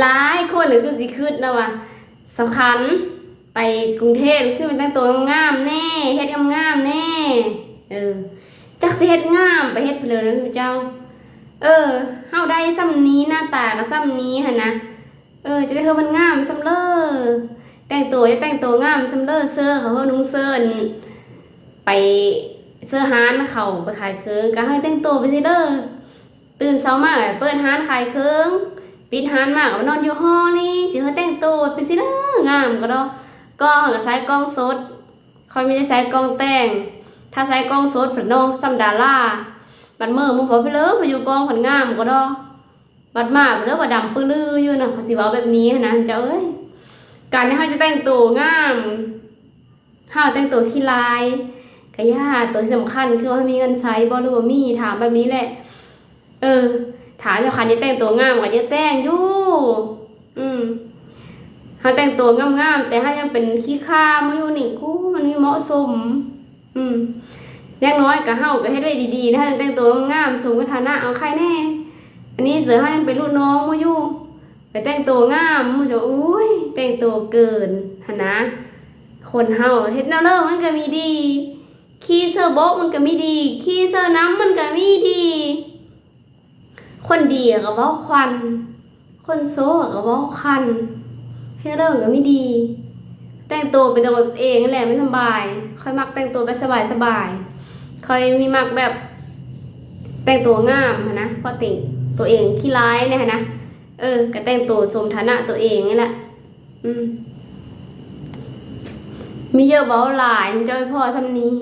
หลายๆคนหรือคือสิขึ้นนะว่าสำคัญไปกรุงเทพขึ้นไปแต่งตัวงามแน่เฮ็ดงามแน่เออจักสิเฮ็ดงามไปเฮ็ดเพลินเลยเจ้าเฮาได้ซ้ำนี้หน้าตาก็ซ้ำนี้หั่นนะจะได้เฮามันงามซ้ำเลอแต่งตัวจะแต่งตัวงามซ้ำเลอเสื้อเขาเฮานุ่งเสื้อไปเสื้อฮานเขาไปขายเครื่องก็ให้แต่งตัวไปสิเด้อตื่นเช้ามาเปิดฮานขายเครื่องปิดฮานมากก็นอนอยู่ห้องนี่สิเฮาแต่งตัวไปสิเด้องามก็ดอกก็เฮาก็ใช้กล้องสดค่อยไม่ได้ใช้กล้องแต่งถ้าใช้กล้องสดเพิ่นเนาะซ้ำดาราบัดมื้อมึงพอไปเลยพออยู่กองเพิ่นงามก็ดอกบัดมาเด้อบ่ดำปื้อลืออยู่น่ะเขาสิเว้าแบบนี้นะเจ้าเอ้ยการที่เฮาจะแต่งตัวงามเฮาแต่งตัวขี้ลายก็ย่าตัวสำคัญคือว่ามีเงินใช้บ่หรือว่ามีถามแบบนี้แหละถามเจ้าคันจะแต่งตัวงามก็จะแต่งอยู่หาแต่งตัวงามๆแต่ถ้ายังเป็นขี้ข้ามาอยู่นี่กูมันมีเหมาะสมอย่างน้อยก็เฮาก็ให้ด้วยดีๆนะแต่งตัวงามสมกับฐานะเอาใครแน่อันนี้เสือเฮายังเป็นลูกน้องมาอยู่ไปแต่งตัวงามมึงจะอุ้ยแต่งตัวเกินหั่นนะคนเฮาเฮ็ดแนวเลิศมันก็มีดีขี้เสื้อบกมันก็มีดีขี้เสื้อน้ำมันก็มีดีคนดีก็เว้าควันคนโซ่ก็เว้าคันให้เริ่มก็ไม่ดีแต่งตัวเป็นตัวเองนั่นแหละไม่สบายค่อยมักแต่งตัวแบบสบายค่อยมีมักแบบแต่งตัวงามนะเพราะติ่งตัวเองขี้ร้ายเนี่ยนะก็แต่งตัวสมฐานะตัวเองนี่แหละมีเยอะเบาหลายเจ้าพ่อซ้ำนี้